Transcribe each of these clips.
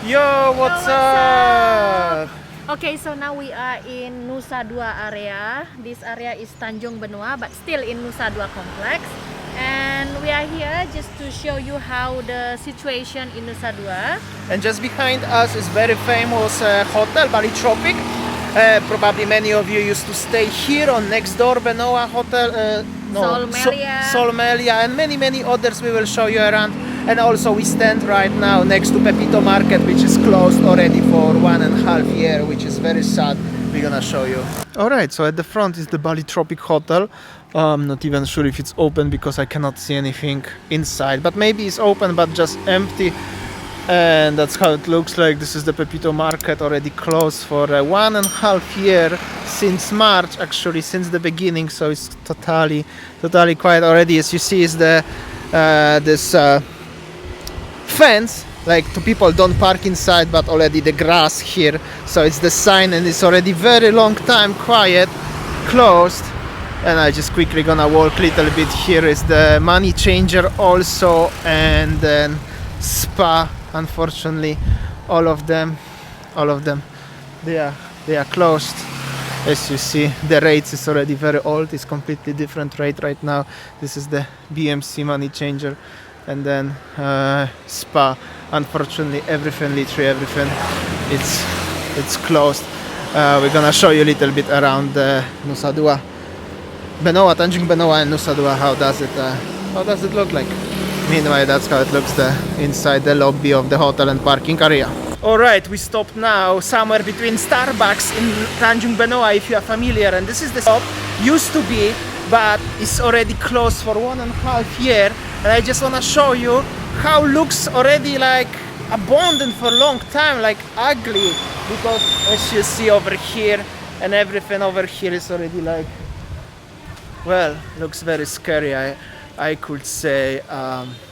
Yo, what's up? Okay, so now we are in Nusa Dua area. This area is Tanjung Banoa, but still in Nusa Dua complex. And we are here just to show you how the situation in Nusa Dua. And just behind us is very famous hotel, Bali Tropic. Probably many of you used to stay here on next door Banoa Hotel. Solmelia, and many others we will show you around. And also we stand right now next to Pepito Market, which is closed already for 1.5 years, which is very sad. We're gonna show you. Alright, so at the front is the Bali Tropic Hotel. I'm not even sure if it's open because I cannot see anything inside, but maybe it's open but just empty. And that's how it looks like. This is the Pepito Market, already closed for 1.5 years since March, actually since the beginning, so it's totally quiet already. As you see is the this fence, like two people don't park inside, but already the grass here, so it's the sign, and it's already very long time quiet, closed. And I just quickly gonna walk a little bit. Here is the money changer also, and then spa. Unfortunately all of them they are closed. As you see, the rates is already very old. It's completely different rate right now. This is the BMC money changer, and then spa. Unfortunately literally everything it's closed. We're gonna show you a little bit around Nusa Dua, Banoa, Tanjung Banoa and Nusa Dua. How does it look like? Meanwhile, that's how it looks inside the lobby of the hotel and parking area. Alright, we stopped now somewhere between Starbucks in Tanjung Banoa, if you are familiar, and this is the shop. Used to be, but it's already closed for 1.5 years. And I just wanna show you how looks already like abandoned for a long time, like ugly, because as you see over here, and everything over here is already like, well, looks very scary. I could say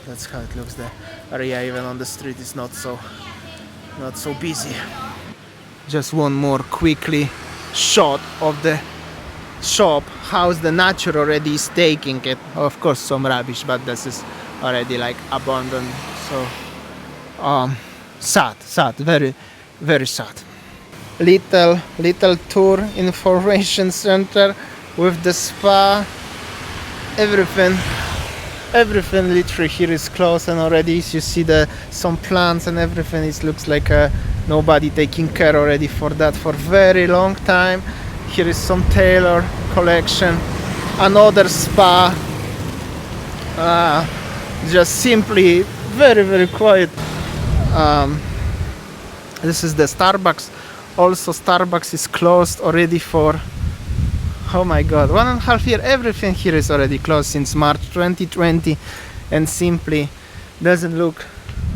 that's how it looks. The area even on the street is not so busy. Just one more quickly shot of the shop. How's the nature already is taking it. Of course some rubbish, but this is already like abandoned. So sad, very sad. Little tour information center with the spa. Everything literally here is closed, and already you see some plants and everything. It looks like nobody taking care already for that for very long time. Here is some tailor collection, another spa. Just simply very quiet. This is the Starbucks. Also Starbucks is closed already for, oh my god, 1.5 years. Everything here is already closed since March 2020, and simply doesn't look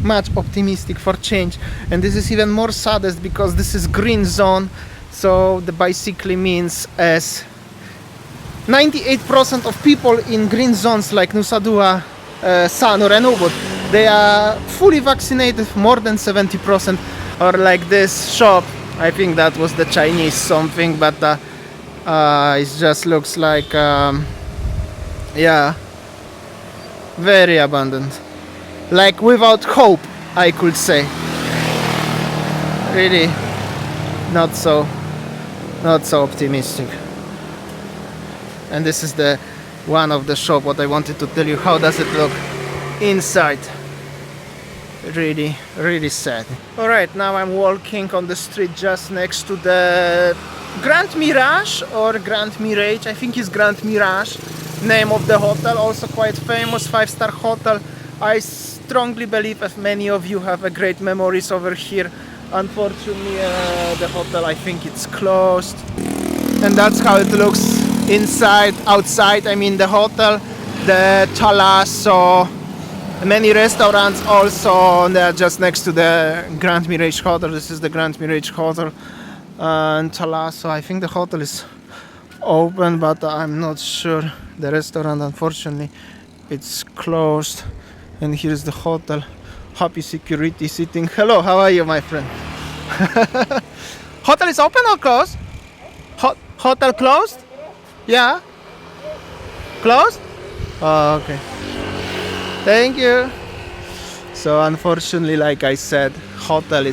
much optimistic for change. And this is even more saddest because this is green zone, so the basically means as 98% of people in green zones like Nusa Dua, Sanur and Ubud, they are fully vaccinated, more than 70%. Or like this shop, I think that was the Chinese something, but it just looks like very abundant, like without hope, I could say. Really not so optimistic. And this is the one of the shop what I wanted to tell you. How does it look inside? Really sad. Alright, now I'm walking on the street just next to the Grand Mirage or Grand Mirage. I think it's Grand Mirage, name of the hotel. Also quite famous 5-star hotel. I strongly believe as many of you have a great memories over here. Unfortunately the hotel, I think it's closed. And that's how it looks inside. Outside, I mean the hotel, the Thalasso, many restaurants also. They are just next to the Grand Mirage Hotel. This is the Grand Mirage Hotel. And Thalasso, I think the hotel is open, but I'm not sure. The restaurant, unfortunately, it's closed. And here's the hotel. Happy security sitting. Hello, how are you, my friend? Hotel is open or closed? Hotel closed? Yeah? Closed? Oh, okay. Thank you. So unfortunately, like I said, hotel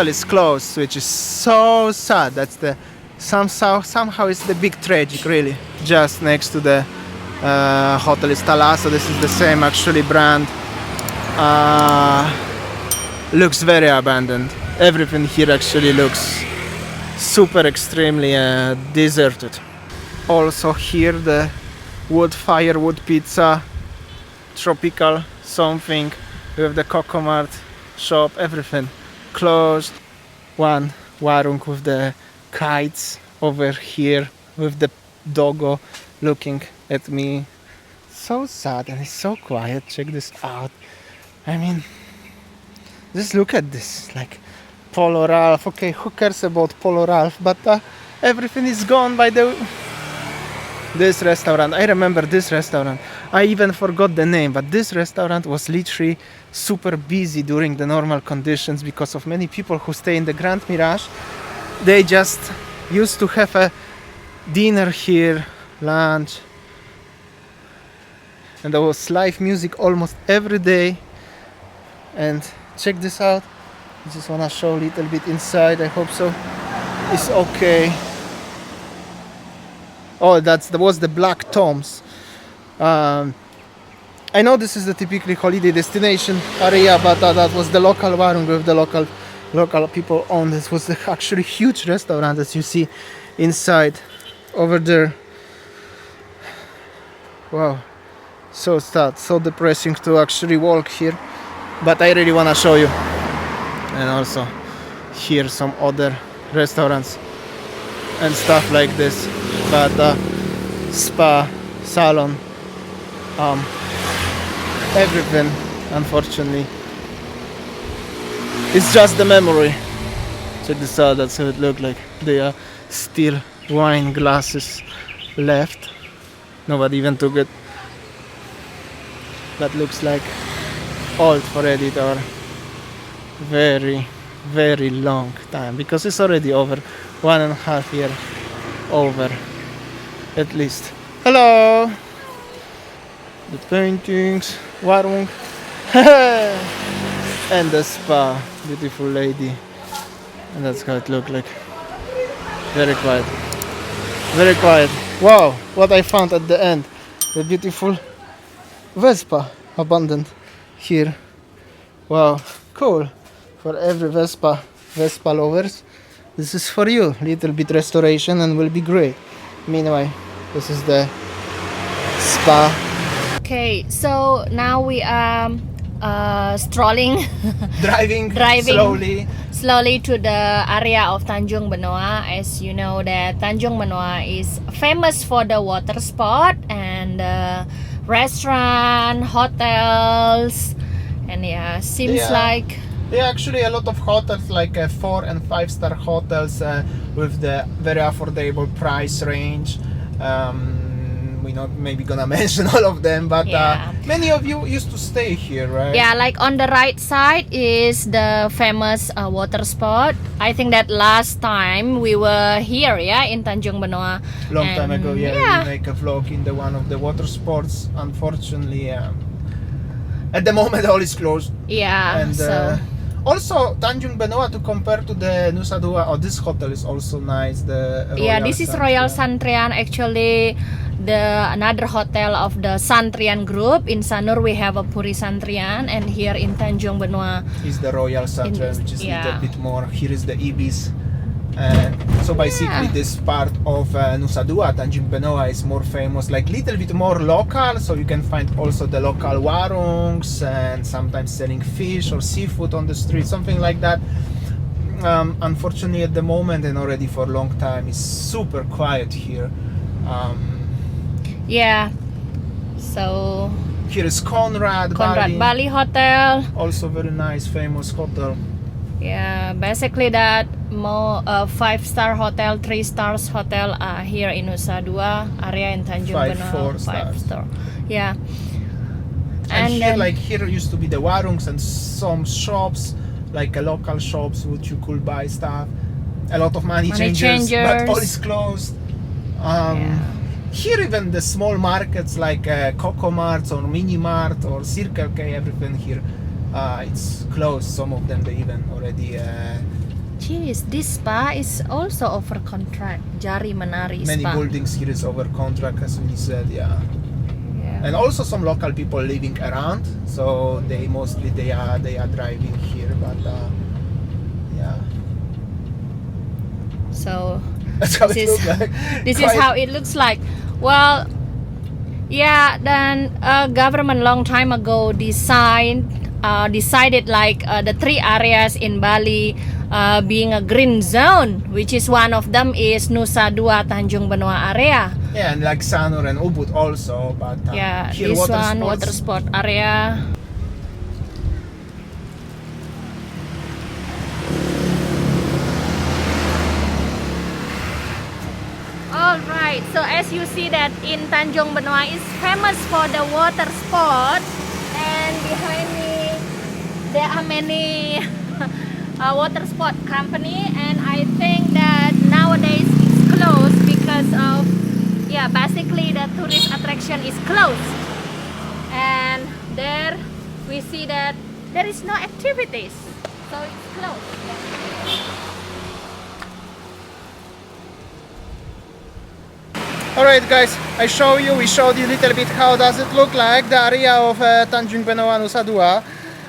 is closed, which is so sad. That's the somehow it's the big tragic, really. Just next to the hotel is Talasso. This is the same actually brand. Looks very abandoned. Everything here actually looks super extremely deserted. Also here the wood pizza, tropical something with the Coco Mart shop, everything closed. One warung with the kites over here with the doggo looking at me. So sad, and it's so quiet. Check this out. I mean, just look at this, like Polo Ralph. Okay, who cares about Polo Ralph? But everything is gone by this restaurant. I remember this restaurant. I even forgot the name, but this restaurant was literally super busy during the normal conditions because of many people who stay in the Grand Mirage. They just used to have a dinner here, lunch, and there was live music almost every day. And check this out. I just wanna show a little bit inside. I hope so. It's okay. Oh, that was the Black Toms. I know this is the typically holiday destination area, but that was the local warung with the local people owned. This was the actually huge restaurant, as you see inside over there. Wow, so sad, so depressing to actually walk here, but I really want to show you. And also here some other restaurants and stuff like this, but spa, salon, everything, unfortunately, it's just the memory. Check this out. That's how it looked like. There are still wine glasses left. Nobody even took it. That looks like old already, or very, very long time, because it's already over 1.5 years over, at least. Hello. The paintings, warung, and the spa, beautiful lady, and that's how it looked like. Very quiet, very quiet. Wow, what I found at the end, the beautiful Vespa abandoned here. Wow, cool. For every Vespa lovers, this is for you. Little bit restoration and will be great. Meanwhile, this is the spa. Okay, so now we are strolling, driving slowly to the area of Tanjung Banoa. As you know that Tanjung Banoa is famous for the water sport and restaurant, hotels, and yeah, seems like actually a lot of hotels, like 4 and 5 star hotels with the very affordable price range. We're not maybe gonna mention all of them, but many of you used to stay here, right? Yeah, like on the right side is the famous water spot. I think that last time we were here, in Tanjung Banoa. Long time ago, we make a vlog in the one of the water sports. Unfortunately, at the moment all is closed. Yeah, and also Tanjung Banoa, to compare to the Nusa Dua, this hotel is also nice. This is Royal Santrian, actually. Another hotel of the Santrian group. In Sanur we have a Puri Santrian, and here in Tanjung Banoa is the Royal Santrian, which is a little bit more. Here is the Ibis. So basically this part of Nusa Dua, Tanjung Banoa, is more famous, like little bit more local, so you can find also the local warungs and sometimes selling fish or seafood on the street, something like that. Unfortunately at the moment, and already for a long time, it's super quiet here. So here is Conrad Bali Hotel, also very nice, famous hotel. Yeah, basically that more 5-star hotel, 3 stars hotel are here in Nusa Dua area in Tanjung Banoa. 5 star. Yeah. And here, then, like here used to be the warungs and some shops, like local shops which you could buy stuff. A lot of money changers, but all is closed. Here even the small markets like Coco Mart or Mini Mart or Circle K, everything here it's closed. Some of them they even already. Jeez, this spa is also over contract. Jari Menari Many Spa. buildings here is over contract, as we said, yeah. Yeah. And also some local people living around, so they mostly they are driving here, but yeah. So That's how this it is looks like. this is how it looks like. Well, yeah. Then government long time ago decided like the 3 areas in Bali being a green zone, which is one of them is Nusa Dua Tanjung Banoa area. Yeah, and like Sanur and Ubud also, but Yeah, here this water one sports. water sport area. Alright, so as you see that in Tanjung Banoa is famous for the water sport, and behind me there are many water sport company, and I think that nowadays it's closed because of, yeah, basically the tourist attraction is closed, and there we see that there is no activities, so it's closed. Alright guys, we showed you a little bit how does it look like, the area of Tanjung Banoa Nusa Dua.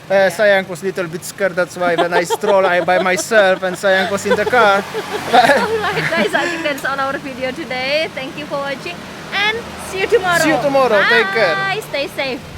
Sayang was a little bit scared, that's why when I stroll I by myself and Sayang was in the car. Alright guys, I think that's all our video today. Thank you for watching and see you tomorrow. See you tomorrow. Bye. Take care. Stay safe.